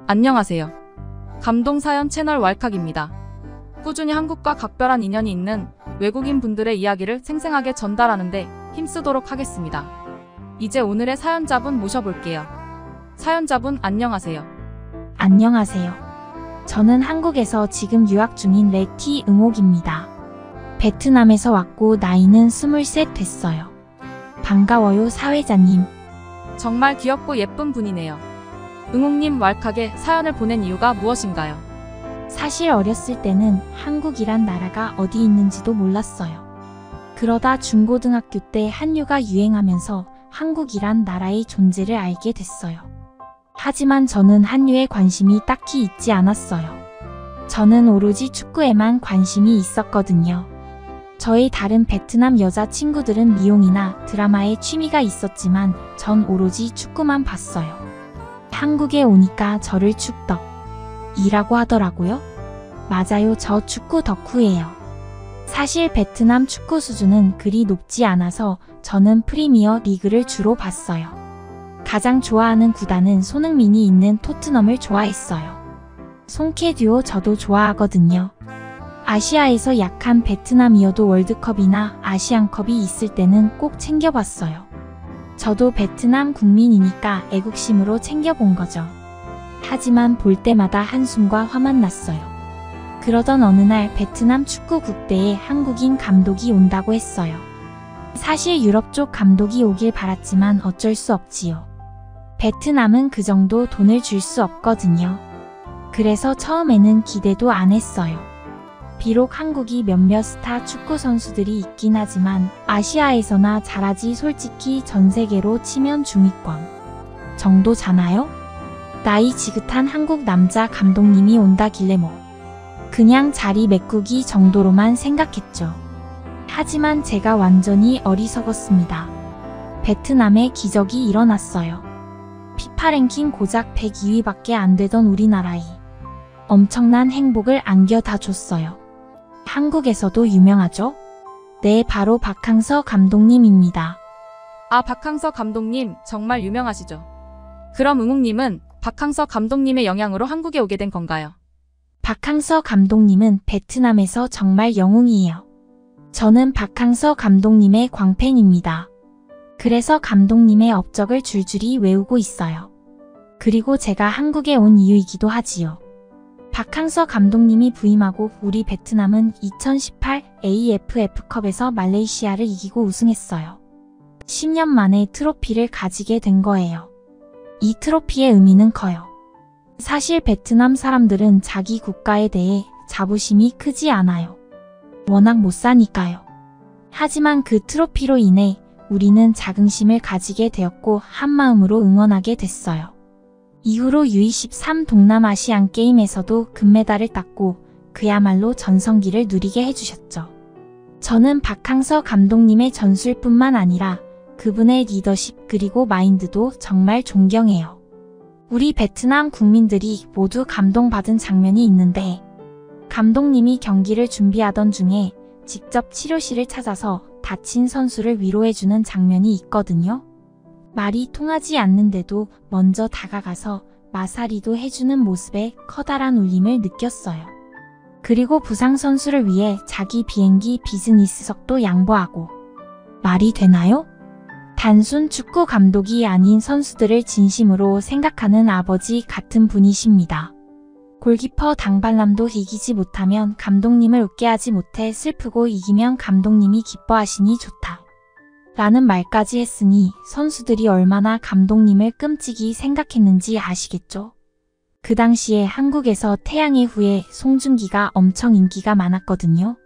안녕하세요. 감동사연 채널 왈칵입니다. 꾸준히 한국과 각별한 인연이 있는 외국인 분들의 이야기를 생생하게 전달하는데 힘쓰도록 하겠습니다. 이제 오늘의 사연자분 모셔볼게요. 사연자분 안녕하세요. 안녕하세요. 저는 한국에서 지금 유학 중인 레티 응옥입니다. 베트남에서 왔고 나이는 23 됐어요. 반가워요 사회자님. 정말 귀엽고 예쁜 분이네요. 응옥님 왈칵에 사연을 보낸 이유가 무엇인가요? 사실 어렸을 때는 한국이란 나라가 어디 있는지도 몰랐어요. 그러다 중고등학교 때 한류가 유행하면서 한국이란 나라의 존재를 알게 됐어요. 하지만 저는 한류에 관심이 딱히 있지 않았어요. 저는 오로지 축구에만 관심이 있었거든요. 저의 다른 베트남 여자 친구들은 미용이나 드라마에 취미가 있었지만 전 오로지 축구만 봤어요. 한국에 오니까 저를 축덕이라고 하더라고요. 맞아요, 저 축구 덕후예요. 사실 베트남 축구 수준은 그리 높지 않아서 저는 프리미어 리그를 주로 봤어요. 가장 좋아하는 구단은 손흥민이 있는 토트넘을 좋아했어요. 송케 듀오 저도 좋아하거든요. 아시아에서 약한 베트남이어도 월드컵이나 아시안컵이 있을 때는 꼭 챙겨봤어요. 저도 베트남 국민이니까 애국심으로 챙겨본 거죠. 하지만 볼 때마다 한숨과 화만 났어요. 그러던 어느 날 베트남 축구 국대에 한국인 감독이 온다고 했어요. 사실 유럽 쪽 감독이 오길 바랐지만 어쩔 수 없지요. 베트남은 그 정도 돈을 줄 수 없거든요. 그래서 처음에는 기대도 안 했어요. 비록 한국이 몇몇 스타 축구 선수들이 있긴 하지만 아시아에서나 잘하지 솔직히 전 세계로 치면 중위권 정도잖아요? 나이 지긋한 한국 남자 감독님이 온다길래 뭐 그냥 자리 메꾸기 정도로만 생각했죠. 하지만 제가 완전히 어리석었습니다. 베트남에 기적이 일어났어요. 피파 랭킹 고작 102위밖에 안 되던 우리나라에 엄청난 행복을 안겨다 줬어요. 한국에서도 유명하죠? 네, 바로 박항서 감독님입니다. 아, 박항서 감독님 정말 유명하시죠? 그럼 응옥님은 박항서 감독님의 영향으로 한국에 오게 된 건가요? 박항서 감독님은 베트남에서 정말 영웅이에요. 저는 박항서 감독님의 광팬입니다. 그래서 감독님의 업적을 줄줄이 외우고 있어요. 그리고 제가 한국에 온 이유이기도 하지요. 박항서 감독님이 부임하고 우리 베트남은 2018 AFF컵에서 말레이시아를 이기고 우승했어요. 10년 만에 트로피를 가지게 된 거예요. 이 트로피의 의미는 커요. 사실 베트남 사람들은 자기 국가에 대해 자부심이 크지 않아요. 워낙 못 사니까요. 하지만 그 트로피로 인해 우리는 자긍심을 가지게 되었고 한마음으로 응원하게 됐어요. 이후로 U23 동남아시안 게임에서도 금메달을 땄고 그야말로 전성기를 누리게 해주셨죠. 저는 박항서 감독님의 전술뿐만 아니라 그분의 리더십 그리고 마인드도 정말 존경해요. 우리 베트남 국민들이 모두 감동받은 장면이 있는데 감독님이 경기를 준비하던 중에 직접 치료실을 찾아서 다친 선수를 위로해주는 장면이 있거든요. 말이 통하지 않는데도 먼저 다가가서 마사리도 해주는 모습에 커다란 울림을 느꼈어요. 그리고 부상 선수를 위해 자기 비행기 비즈니스석도 양보하고. 말이 되나요? 단순 축구 감독이 아닌 선수들을 진심으로 생각하는 아버지 같은 분이십니다. 골키퍼 당발람도 이기지 못하면 감독님을 웃게 하지 못해 슬프고 이기면 감독님이 기뻐하시니 좋다. 라는 말까지 했으니 선수들이 얼마나 감독님을 끔찍이 생각했는지 아시겠죠? 그 당시에 한국에서 태양의 후예 송중기가 엄청 인기가 많았거든요.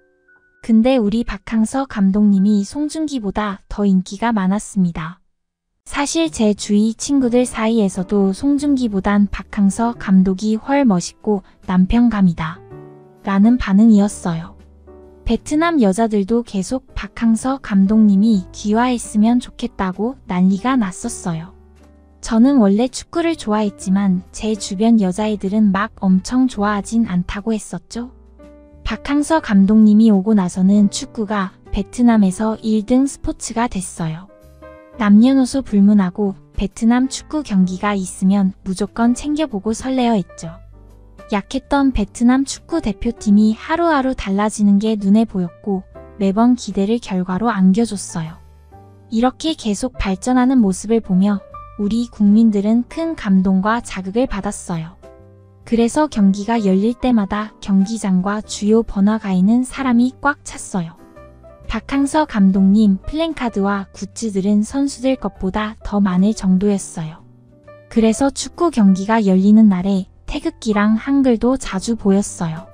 근데 우리 박항서 감독님이 송중기보다 더 인기가 많았습니다. 사실 제 주위 친구들 사이에서도 송중기보단 박항서 감독이 훨 멋있고 남편감이다 라는 반응이었어요. 베트남 여자들도 계속 박항서 감독님이 귀화했으면 좋겠다고 난리가 났었어요. 저는 원래 축구를 좋아했지만 제 주변 여자애들은 막 엄청 좋아하진 않다고 했었죠. 박항서 감독님이 오고 나서는 축구가 베트남에서 1등 스포츠가 됐어요. 남녀노소 불문하고 베트남 축구 경기가 있으면 무조건 챙겨보고 설레어 했죠. 약했던 베트남 축구 대표팀이 하루하루 달라지는 게 눈에 보였고 매번 기대를 결과로 안겨줬어요. 이렇게 계속 발전하는 모습을 보며 우리 국민들은 큰 감동과 자극을 받았어요. 그래서 경기가 열릴 때마다 경기장과 주요 번화가에는 사람이 꽉 찼어요. 박항서 감독님 플랜카드와 굿즈들은 선수들 것보다 더 많을 정도였어요. 그래서 축구 경기가 열리는 날에 태극기랑 한글도 자주 보였어요.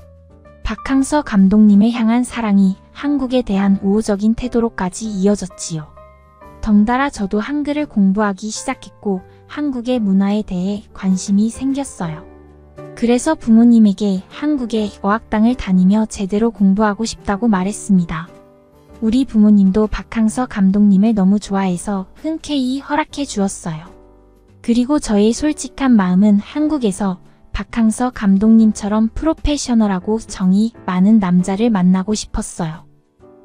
박항서 감독님을 향한 사랑이 한국에 대한 우호적인 태도로까지 이어졌지요. 덩달아 저도 한글을 공부하기 시작했고 한국의 문화에 대해 관심이 생겼어요. 그래서 부모님에게 한국의 어학당을 다니며 제대로 공부하고 싶다고 말했습니다. 우리 부모님도 박항서 감독님을 너무 좋아해서 흔쾌히 허락해 주었어요. 그리고 저의 솔직한 마음은 한국에서 박항서 감독님처럼 프로페셔널하고 정이 많은 남자를 만나고 싶었어요.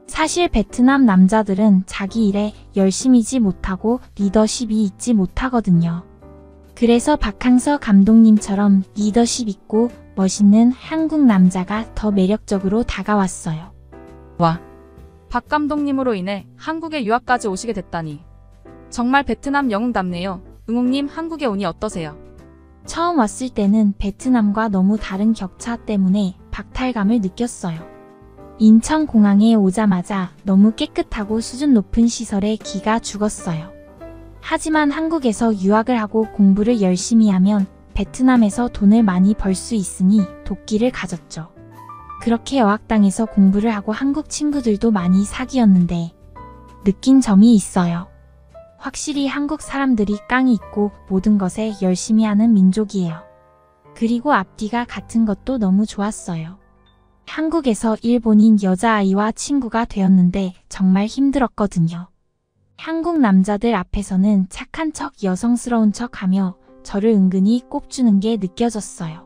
사실 베트남 남자들은 자기 일에 열심히지 못하고 리더십이 있지 못하거든요. 그래서 박항서 감독님처럼 리더십 있고 멋있는 한국 남자가 더 매력적으로 다가왔어요. 와, 박 감독님으로 인해 한국에 유학까지 오시게 됐다니. 정말 베트남 영웅답네요. 응옥님, 한국에 오니 어떠세요? 처음 왔을 때는 베트남과 너무 다른 격차 때문에 박탈감을 느꼈어요. 인천공항에 오자마자 너무 깨끗하고 수준 높은 시설에 기가 죽었어요. 하지만 한국에서 유학을 하고 공부를 열심히 하면 베트남에서 돈을 많이 벌 수 있으니 도끼를 가졌죠. 그렇게 어학당에서 공부를 하고 한국 친구들도 많이 사귀었는데 느낀 점이 있어요. 확실히 한국 사람들이 깡이 있고 모든 것에 열심히 하는 민족이에요. 그리고 앞뒤가 같은 것도 너무 좋았어요. 한국에서 일본인 여자아이와 친구가 되었는데 정말 힘들었거든요. 한국 남자들 앞에서는 착한 척 여성스러운 척 하며 저를 은근히 꼽주는 게 느껴졌어요.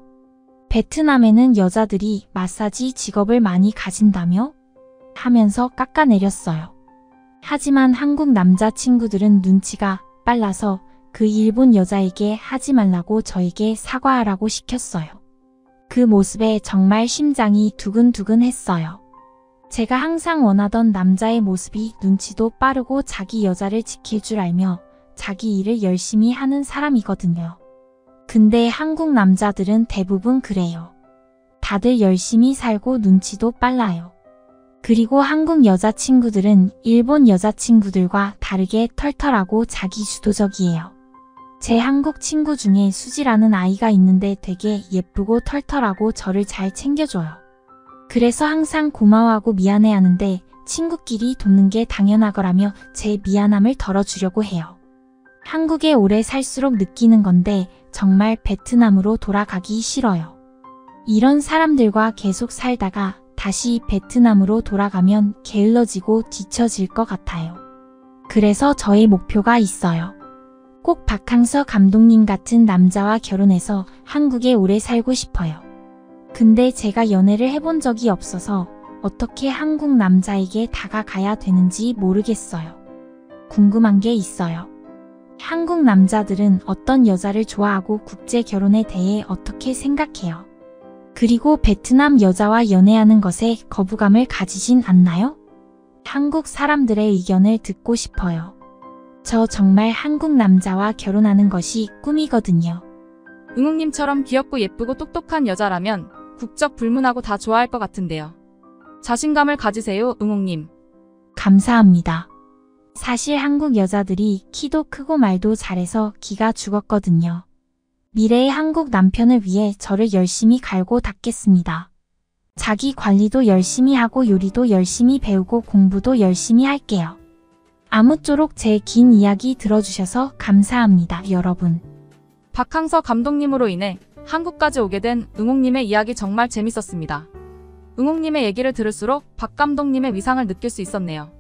베트남에는 여자들이 마사지 직업을 많이 가진다며? 하면서 깎아내렸어요. 하지만 한국 남자친구들은 눈치가 빨라서 그 일본 여자에게 하지 말라고 저에게 사과하라고 시켰어요. 그 모습에 정말 심장이 두근두근 했어요. 제가 항상 원하던 남자의 모습이 눈치도 빠르고 자기 여자를 지킬 줄 알며 자기 일을 열심히 하는 사람이거든요. 근데 한국 남자들은 대부분 그래요. 다들 열심히 살고 눈치도 빨라요. 그리고 한국 여자친구들은 일본 여자친구들과 다르게 털털하고 자기주도적이에요. 제 한국 친구 중에 수지라는 아이가 있는데 되게 예쁘고 털털하고 저를 잘 챙겨줘요. 그래서 항상 고마워하고 미안해하는데 친구끼리 돕는 게 당연하거라며 제 미안함을 덜어주려고 해요. 한국에 오래 살수록 느끼는 건데 정말 베트남으로 돌아가기 싫어요. 이런 사람들과 계속 살다가 다시 베트남으로 돌아가면 게을러지고 뒤처질 것 같아요. 그래서 저의 목표가 있어요. 꼭 박항서 감독님 같은 남자와 결혼해서 한국에 오래 살고 싶어요. 근데 제가 연애를 해본 적이 없어서 어떻게 한국 남자에게 다가가야 되는지 모르겠어요. 궁금한 게 있어요. 한국 남자들은 어떤 여자를 좋아하고 국제 결혼에 대해 어떻게 생각해요? 그리고 베트남 여자와 연애하는 것에 거부감을 가지진 않나요? 한국 사람들의 의견을 듣고 싶어요. 저 정말 한국 남자와 결혼하는 것이 꿈이거든요. 응옥님처럼 귀엽고 예쁘고 똑똑한 여자라면 국적 불문하고 다 좋아할 것 같은데요. 자신감을 가지세요, 응옥님. 감사합니다. 사실 한국 여자들이 키도 크고 말도 잘해서 기가 죽었거든요. 미래의 한국 남편을 위해 저를 열심히 갈고 닦겠습니다. 자기 관리도 열심히 하고 요리도 열심히 배우고 공부도 열심히 할게요. 아무쪼록 제 긴 이야기 들어주셔서 감사합니다, 여러분. 박항서 감독님으로 인해 한국까지 오게 된 응옥님의 이야기 정말 재밌었습니다. 응옥님의 얘기를 들을수록 박 감독님의 위상을 느낄 수 있었네요.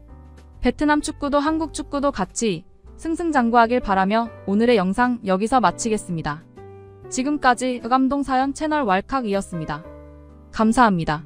베트남 축구도 한국 축구도 같이 승승장구하길 바라며 오늘의 영상 여기서 마치겠습니다. 지금까지 의감동 사연 채널 왈칵이었습니다. 감사합니다.